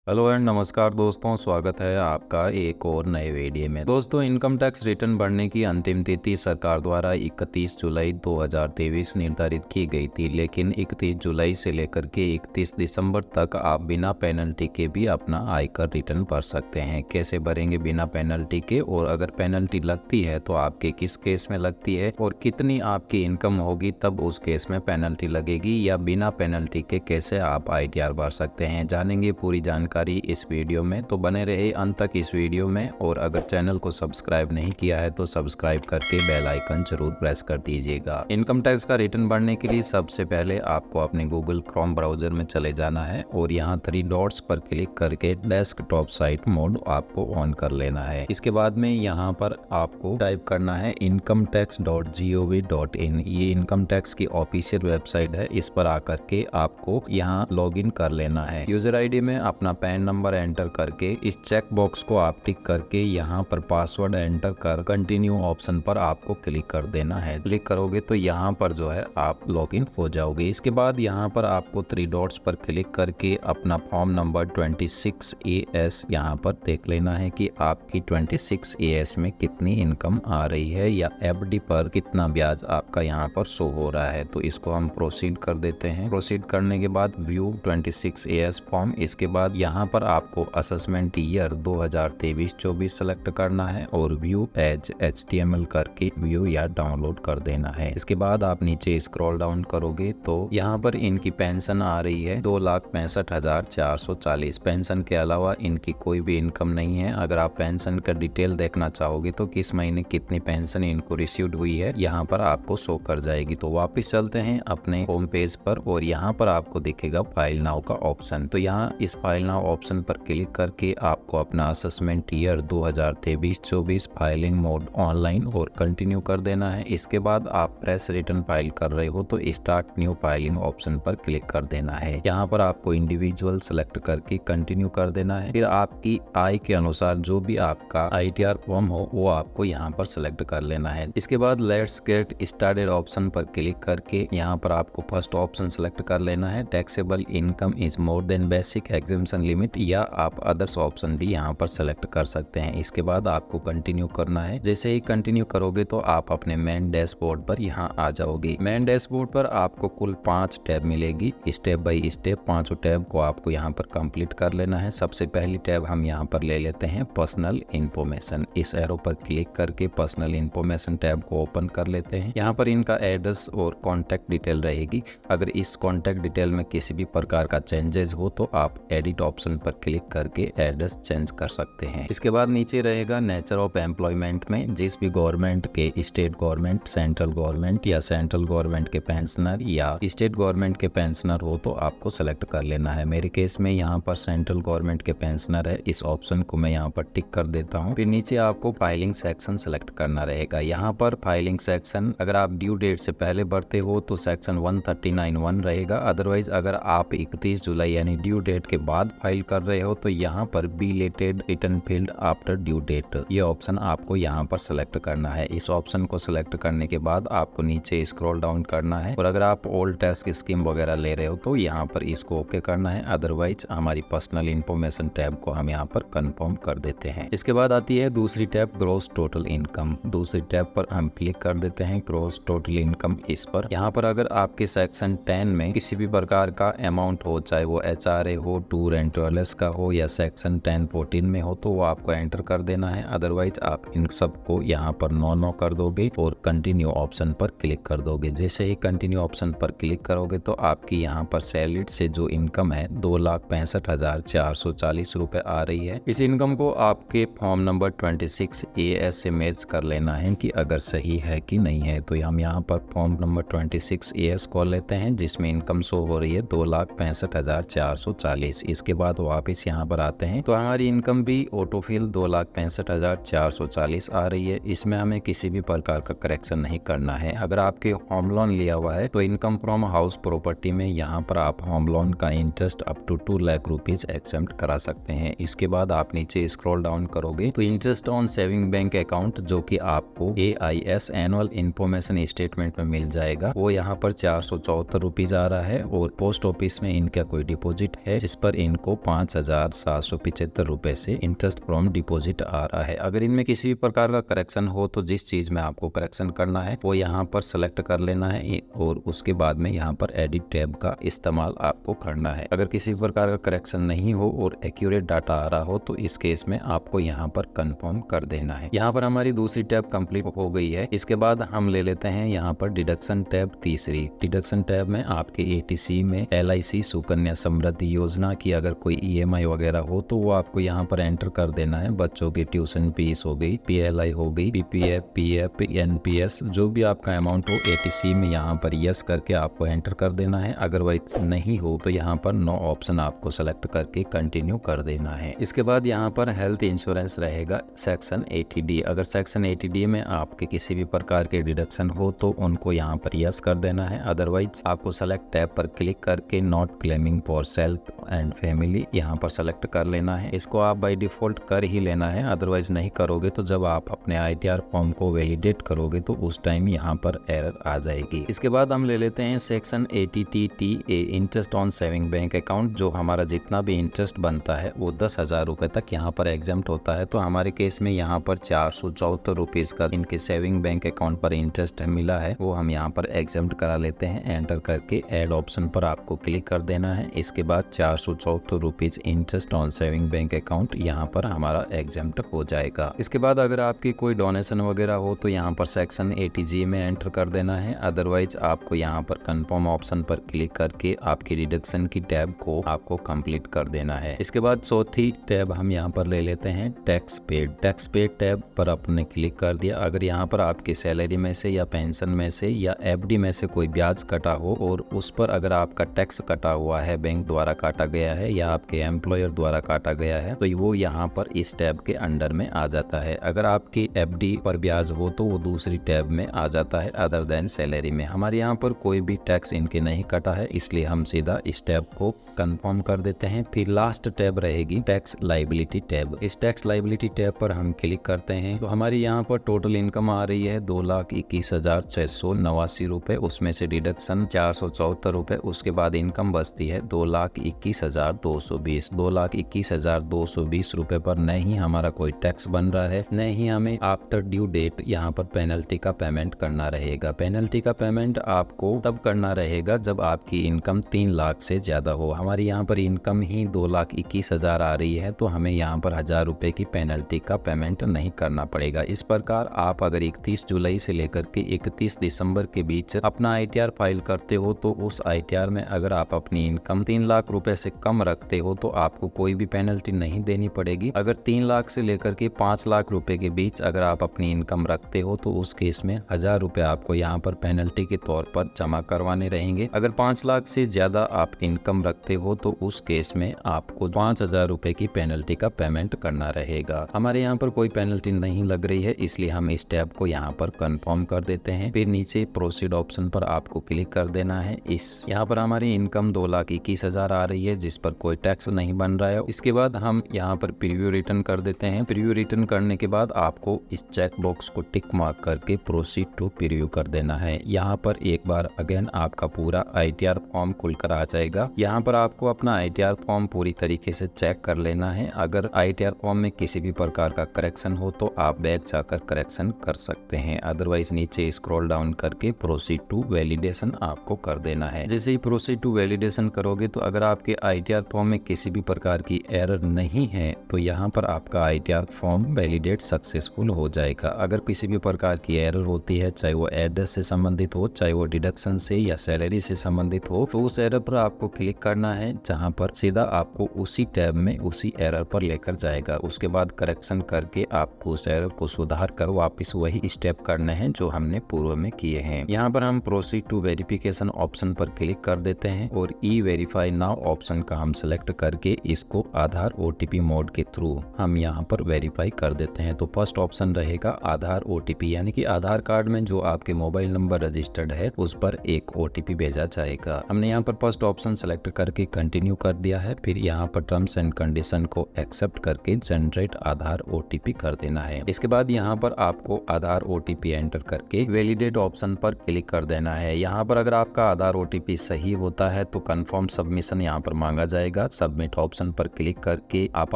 Hello and नमस्कार दोस्तों, स्वागत है आपका एक और नए वीडियो में। दोस्तों, इनकम टैक्स रिटर्न भरने की अंतिम तिथि सरकार द्वारा 31 जुलाई 2023 निर्धारित की गई थी, लेकिन 31 जुलाई से लेकर के 31 दिसंबर तक आप बिना पेनल्टी के भी अपना आयकर रिटर्न भर सकते हैं। कैसे भरेंगे बिना पेनल्टी के, और अगर पेनल्टी लगती है तो आपके किस केस में लगती है और कितनी आपकी इनकम होगी तब उस केस में पेनल्टी लगेगी, या बिना पेनल्टी के कैसे आप आईटीआर भर सकते हैं, जानेंगे पूरी जानकारी इस वीडियो में। तो बने रहे अंत तक इस वीडियो में, और अगर चैनल को सब्सक्राइब नहीं किया है तो सब्सक्राइब करके बेल आइकन जरूर प्रेस कर दीजिएगा। इनकम टैक्स का रिटर्न भरने के लिए सबसे पहले आपको अपने गूगल क्रोम ब्राउजर में चले जाना है और यहाँ 3 डॉट्स पर क्लिक करके डेस्कटॉप साइट मोड आपको ऑन कर लेना है। इसके बाद में यहाँ पर आपको टाइप करना है incometax.gov.in। ये इनकम टैक्स की ऑफिशियल वेबसाइट है। इस पर आकर के आपको यहाँ लॉग इन कर लेना है। यूजर आईडी में अपना पैन नंबर एंटर करके इस चेक बॉक्स को आप टिक करके यहाँ पर पासवर्ड एंटर कर कंटिन्यू ऑप्शन पर आपको क्लिक कर देना है। क्लिक करोगे तो यहाँ पर जो है आप लॉगिन हो जाओगे। इसके बाद यहाँ पर आपको 3 डॉट्स पर क्लिक करके अपना फॉर्म नंबर 26AS यहाँ पर देख लेना है कि आपकी 26AS में कितनी इनकम आ रही है, या FD पर कितना ब्याज आपका यहाँ पर शो हो रहा है। तो इसको हम प्रोसीड कर देते हैं। प्रोसीड करने के बाद व्यू 26AS फॉर्म, इसके बाद यहाँ पर आपको असेसमेंट ईयर 2023-24 सेलेक्ट करना है और व्यू एज HTML करके व्यू या डाउनलोड कर देना है। इसके बाद आप नीचे स्क्रॉल डाउन करोगे तो यहाँ पर इनकी पेंशन आ रही है 2,65,440। पेंशन के अलावा इनकी कोई भी इनकम नहीं है। अगर आप पेंशन का डिटेल देखना चाहोगे तो किस महीने कितनी पेंशन इनको रिसीव्ड हुई है यहाँ पर आपको शो कर जाएगी। तो वापस चलते हैं अपने होम पेज पर और यहाँ पर आपको दिखेगा फाइल नाउ का ऑप्शन। तो यहाँ इस फाइल नाउ ऑप्शन पर क्लिक करके आपको अपना assessment year 2023-24 filing mode online और कंटिन्यू कर देना है। इसके बाद आप प्रेस रिटर्न फाइल कर रहे हो तो स्टार्ट न्यू फाइलिंग ऑप्शन पर क्लिक कर देना है। यहाँ पर आपको इंडिविजुअल सेलेक्ट करके कंटिन्यू कर देना है। फिर आपकी आय के अनुसार जो भी आपका आईटीआर फॉर्म हो वो आपको यहाँ पर सेलेक्ट कर लेना है। इसके बाद लेट्स गेट स्टार्टेड ऑप्शन पर क्लिक करके यहाँ पर आपको फर्स्ट ऑप्शन सेलेक्ट कर लेना है, taxable income is more than basic exemption limit, या आप अदर्स ऑप्शन भी यहाँ पर सेलेक्ट कर सकते हैं। इसके बाद आपको कंटिन्यू करना है। जैसे ही कंटिन्यू करोगे तो आप अपने मेन डैशबोर्ड पर यहाँ आ जाओगे। मेन डैशबोर्ड पर आपको कुल 5 टैब मिलेगी। स्टेप बाय स्टेप 5 टैब को आपको यहाँ पर कंप्लीट कर लेना है। सबसे पहली टैब हम यहाँ पर ले लेते हैं पर्सनल इन्फॉर्मेशन। इस एरो पर क्लिक करके पर्सनल इन्फॉर्मेशन टैब को ओपन कर लेते हैं। यहाँ पर इनका एड्रेस और कॉन्टैक्ट डिटेल रहेगी। अगर इस कॉन्टैक्ट डिटेल में किसी भी प्रकार का चेंजेस हो तो आप एडिट ऑप्शन पर क्लिक करके एड्रेस चेंज कर सकते हैं। इसके बाद नीचे रहेगा नेचर ऑफ एम्प्लॉयमेंट में जिस भी गवर्नमेंट के, स्टेट गवर्नमेंट, सेंट्रल गवर्नमेंट या सेंट्रल गवर्नमेंट के पेंशनर या स्टेट गवर्नमेंट के पेंशनर हो तो आपको सेलेक्ट कर लेना है। मेरे केस में यहाँ पर सेंट्रल गवर्नमेंट के पेंशनर है, इस ऑप्शन को मैं यहाँ पर टिक कर देता हूँ। फिर नीचे आपको फाइलिंग सेक्शन सेलेक्ट करना रहेगा। यहाँ पर फाइलिंग सेक्शन अगर आप ड्यू डेट से पहले भरते हो तो सेक्शन 139(1) रहेगा। अदरवाइज अगर आप 31 जुलाई यानी ड्यू डेट के बाद फाइल कर रहे हो तो यहाँ पर belated return filed after due date, ये ऑप्शन आपको यहाँ पर सेलेक्ट करना है। इस ऑप्शन को सेलेक्ट करने के बाद आपको नीचे स्क्रॉल डाउन करना है, और अगर आप ओल्ड टैक्स स्कीम वगैरह ले रहे हो तो यहाँ पर इसको ओके करना है। अदरवाइज हमारी पर्सनल इन्फॉर्मेशन टैब को हम यहाँ पर कंफर्म कर देते हैं। इसके बाद आती है दूसरी टैब ग्रॉस टोटल इनकम। दूसरी टैब पर हम क्लिक कर देते हैं ग्रॉस टोटल इनकम। इस पर यहाँ पर अगर आपके सेक्शन 10 में किसी भी प्रकार का अमाउंट हो, चाहे वो HRA हो, टूर एंड ट्रेवल्स का हो, या सेक्शन 10-14 में हो तो वो आपको एंटर कर देना है। अदरवाइज आप इन सबको यहाँ पर नो कर दोगे और कंटिन्यू ऑप्शन पर क्लिक कर दोगे। जैसे ही कंटिन्यू ऑप्शन पर क्लिक करोगे तो आपकी यहाँ पर सैलरीड से जो इनकम है 2,65,440 रुपए आ रही है। इस इनकम को आपके फॉर्म नंबर 26AS से मैच कर लेना है कि अगर सही है कि नहीं है। तो हम यहाँ पर फॉर्म नंबर 26AS को लेते हैं जिसमें इनकम शो हो रही है 2,65,440। इसके बाद वापस यहाँ पर आते हैं तो हमारी इनकम भी ऑटोफिल 2,65,440 आ रही है। इसमें हमें किसी भी प्रकार का करेक्शन नहीं करना है। अगर आपके होम लोन लिया हुआ है तो इनकम फ्रॉम हाउस प्रॉपर्टी में यहाँ पर आप होम लोन का interest up to 2 lakh rupees accept करा सकते हैं। इसके बाद आप नीचे स्क्रॉल डाउन करोगे तो interest on saving bank account जो कि आपको AIS एनुअल इन्फॉर्मेशन स्टेटमेंट में मिल जाएगा, वो यहाँ पर 474 रुपीज आ रहा है। और पोस्ट ऑफिस में इनका कोई डिपॉजिट है जिस पर इनको 5,775 रुपए से इंटरेस्ट फ्रॉम डिपॉजिट आ रहा है। अगर इनमें किसी भी प्रकार का करेक्शन हो तो जिस चीज में आपको करेक्शन करना है वो यहाँ पर सेलेक्ट कर लेना है और उसके बाद में यहाँ पर एडिट टैब का इस्तेमाल आपको करना है। अगर किसी भी प्रकार का करेक्शन नहीं हो और एक्यूरेट डाटा आ रहा हो तो इस केस में आपको यहाँ पर कंफर्म कर देना है। यहाँ पर हमारी दूसरी टैब कंप्लीट हो गई है। इसके बाद हम ले लेते हैं यहाँ पर डिडक्शन टैब तीसरी। डिडक्शन टैब में आपके ATC में LIC सुकन्या समृद्धि योजना की अगर कोई EMI वगैरह हो तो वो आपको यहाँ पर एंटर कर देना है। बच्चों की ट्यूशन फीस हो गई, PLI हो गई, PPF, PF, NPS जो भी आपका अमाउंट हो ATC में यहाँ पर यस करके आपको एंटर कर देना है। अगरवाइज नहीं हो तो यहाँ पर नो ऑप्शन आपको सेलेक्ट करके कंटिन्यू कर देना है। इसके बाद यहाँ पर हेल्थ इंश्योरेंस रहेगा सेक्शन 80D। अगर सेक्शन 80D में आपके किसी भी प्रकार के डिडक्शन हो तो उनको यहाँ पर यस कर देना है। अदरवाइज आपको सेलेक्ट टैब पर क्लिक करके not claiming for self and family यहाँ पर सेलेक्ट कर लेना है। इसको आप बाय डिफॉल्ट कर ही लेना है, अदरवाइज नहीं करोगे तो जब आप अपने ITR फॉर्म को वैलिडेट करोगे तो उस टाइम यहाँ पर एरर आ जाएगी। इसके बाद हम ले लेते हैं section 80TTA interest on saving bank account. जो हमारा जितना भी इंटरेस्ट बनता है वो 10,000 रुपए तक यहाँ पर एग्जाम्प्ट होता है। तो हमारे केस में यहाँ पर 474 रुपीज का इनके सेविंग बैंक अकाउंट पर इंटरेस्ट मिला है, वो हम यहाँ पर एग्जाम्प्ट करा लेते हैं। एंटर करके ऐड ऑप्शन पर आपको क्लिक कर देना है। इसके बाद 474 rupees interest on saving bank account यहाँ पर हमारा एग्जाम्प्ट हो जाएगा। इसके बाद अगर आपकी कोई डोनेशन वगैरह हो तो यहाँ पर सेक्शन 80G में एंटर कर देना है। अदरवाइज आपको यहाँ पर कंफर्म ऑप्शन पर क्लिक करके आपकी डिडक्शन की टैब को आपको कंप्लीट कर देना है। इसके बाद चौथी टैब हम यहाँ पर ले लेते हैं tax paid. Tax paid tab पर आपने क्लिक कर दिया। अगर यहाँ पर आपकी सैलरी में से या पेंशन में से या FD में से कोई ब्याज कटा हो और उस पर अगर आपका टैक्स कटा हुआ है, बैंक द्वारा काटा गया है या आपके एम्प्लॉयर द्वारा काटा गया है तो वो यहाँ पर इस टैब के अंडर में आ जाता है। अगर आपकी FD पर ब्याज हो तो वो दूसरी टैब में आ जाता है अदर देन सैलरी में। हमारे यहाँ पर कोई भी टैक्स इनके नहीं कटा है इसलिए हम सीधा इस टैब को कंफर्म कर देते हैं। फिर लास्ट टैब रहेगी टैक्स लाइबिलिटी टैब। इस टैक्स लाइबिलिटी टैब पर हम क्लिक करते हैं तो हमारी यहाँ पर टोटल इनकम आ रही है 2,21,689 रुपए, उसमें से डिडक्शन 474 रुपए, उसके बाद इनकम बचती है 2,21,220। 2,21,220 रुपए पर नहीं हमारा कोई टैक्स बन रहा है, न ही हमें आफ्टर ड्यू डेट यहाँ पर पेनल्टी का पेमेंट करना रहेगा। पेनल्टी का पेमेंट आपको तब करना रहेगा जब आपकी इनकम 3 लाख से ज्यादा हो। हमारी यहाँ पर इनकम ही 2,21,000 आ रही है तो हमें यहाँ पर 1,000 रुपए की पेनल्टी का पेमेंट नहीं करना पड़ेगा। इस प्रकार आप अगर 31 जुलाई से लेकर के 31 दिसंबर के बीच अपना ITR फाइल करते हो तो उस ITR में अगर आप अपनी इनकम 3 लाख रुपए से कम रखते हो तो आपको कोई भी पेनल्टी नहीं देनी पड़ेगी। अगर 3 लाख से लेकर के 5 लाख रुपए के बीच अगर आप अपनी इनकम रखते हो तो उस केस में 1,000 रुपए आपको यहाँ पर पेनल्टी के तौर पर जमा करवाने रहेंगे। अगर 5 लाख से ज्यादा आप इनकम रखते हो तो उस केस में आपको 5,000 रुपए की पेनल्टी का पेमेंट करना रहेगा। हमारे यहाँ पर कोई पेनल्टी नहीं लग रही है इसलिए हम इस टैब को यहाँ पर कंफर्म कर देते हैं। फिर नीचे प्रोसीड ऑप्शन पर आपको क्लिक कर देना है। यहाँ पर हमारी इनकम 2,21,000 आ रही है जिस पर कोई टैक्स नहीं बन रहा है। इसके बाद हम यहाँ पर प्रीव्यू रिटर्न कर देते हैं। प्रीव्यू रिटर्न करने के बाद आपको इस चेक बॉक्स को टिक मार्क करके प्रोसीड टू प्रीव्यू कर देना है। यहाँ पर एक बार अगेन आपका पूरा ITR फॉर्म खुलकर आ जाएगा। यहाँ पर आपको अपना ITR फॉर्म पूरी तरीके से चेक कर लेना है। अगर ITR फॉर्म में किसी भी प्रकार का करेक्शन हो तो आप बैक जाकर करेक्शन कर सकते हैं, अदरवाइज नीचे स्क्रॉल डाउन करके प्रोसीड टू वैलिडेशन आपको कर देना है। जैसे ही प्रोसीड टू वैलिडेशन करोगे तो अगर आपके ITR फॉर्म में किसी भी प्रकार की एरर नहीं है तो यहाँ पर आपका ITR फॉर्म वैलिडेट सक्सेसफुल हो जाएगा। अगर किसी भी प्रकार की एरर होती है, चाहे वो एड्रेस से संबंधित हो, चाहे वो डिडक्शन से या सैलरी से संबंधित हो, तो उस एरर पर आपको क्लिक करना है जहाँ पर सीधा आपको उसी टैब में उसी एरर पर लेकर जाएगा। उसके बाद करेक्शन करके आपको उस एरर को सुधार कर वापस वही स्टेप करने हैं जो हमने पूर्व में किए हैं। यहाँ पर हम प्रोसीड टू वेरिफिकेशन ऑप्शन पर क्लिक कर देते हैं और वेरीफाई नाउ ऑप्शन का हम सिलेक्ट करके इसको आधार OTP मोड के थ्रू हम यहाँ पर वेरीफाई कर देते हैं। तो फर्स्ट ऑप्शन रहेगा आधार OTP, यानी कि आधार कार्ड में जो आपके मोबाइल नंबर रजिस्टर्ड है उस पर एक OTP भेजा जाएगा। हमने यहाँ पर फर्स्ट ऑप्शन सेलेक्ट करके कंटिन्यू कर दिया है। फिर यहाँ पर टर्म्स एंड कंडीशन को एक्सेप्ट करके जनरेट आधार OTP कर देना है। इसके बाद यहाँ पर आपको आधार OTP एंटर करके वैलिडेट ऑप्शन पर क्लिक कर देना है। यहाँ पर अगर आपका आधार OTP सही होता है तो कंफर्म सबमिशन यहाँ पर मांगा जाएगा। आएगा। सबमिट ऑप्शन पर क्लिक करके आप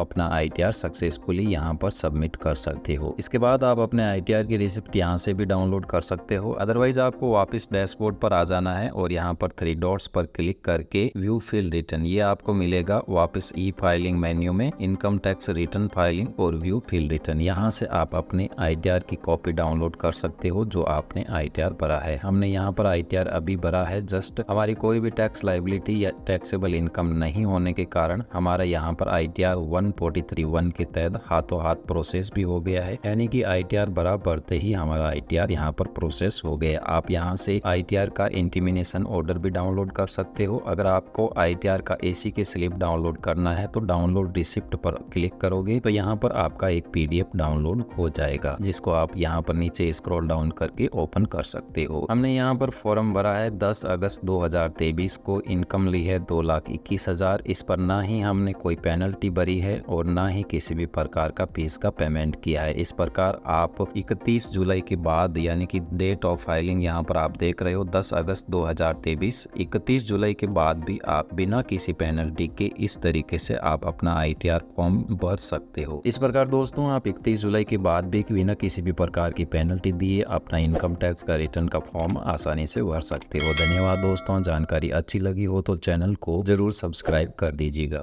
अपना ITR सक्सेसफुली यहाँ पर सबमिट कर सकते हो। इसके बाद आप अपने ITR की रिसिप्ट यहाँ से भी डाउनलोड कर सकते हो। अदरवाइज आपको वापस डैशबोर्ड पर आ जाना है और यहाँ पर 3 डॉट्स पर क्लिक करके व्यू फिल रिटर्न ये आपको मिलेगा वापस ई फाइलिंग मेन्यू में इनकम टैक्स रिटर्न फाइलिंग और व्यू फिल रिटर्न। यहाँ से आप अपने ITR की कॉपी डाउनलोड कर सकते हो जो आपने ITR भरा है। हमने यहाँ पर ITR अभी भरा है, जस्ट हमारी कोई भी टैक्स लाइबिलिटी या टैक्सेबल इनकम नहीं होने के कारण हमारा यहाँ पर ITR 143(1) के तहत हाथों हाथ प्रोसेस भी हो गया है, यानी कि ITR भरा भरते ही हमारा ITR यहाँ पर प्रोसेस हो गया। आप यहाँ से ITR का इंटीमिनेशन ऑर्डर भी डाउनलोड कर सकते हो। अगर आपको ITR का AC के स्लिप डाउनलोड करना है तो डाउनलोड रिसिप्ट पर क्लिक करोगे तो यहाँ पर आपका एक PDF डाउनलोड हो जाएगा, जिसको आप यहाँ पर नीचे स्क्रॉल डाउन करके ओपन कर सकते हो। हमने यहाँ पर फॉर्म भरा है 10 अगस्त 2023 को, इनकम ली है 2,21,000। इस पर ना ही हमने कोई पेनल्टी भरी है और ना ही किसी भी प्रकार का फीस का पेमेंट किया है। इस प्रकार आप 31 जुलाई के बाद, यानी कि डेट ऑफ फाइलिंग यहाँ पर आप देख रहे हो 10 अगस्त 2023, 31 जुलाई के बाद भी आप बिना किसी पेनल्टी के इस तरीके से आप अपना ITR फॉर्म भर सकते हो। इस प्रकार दोस्तों आप 31 जुलाई के बाद भी बिना किसी भी प्रकार की पेनल्टी दिए अपना इनकम टैक्स का रिटर्न का फॉर्म आसानी से भर सकते हो। धन्यवाद दोस्तों, जानकारी अच्छी लगी हो तो चैनल को जरूर सब्सक्राइब कर दीजिएगा।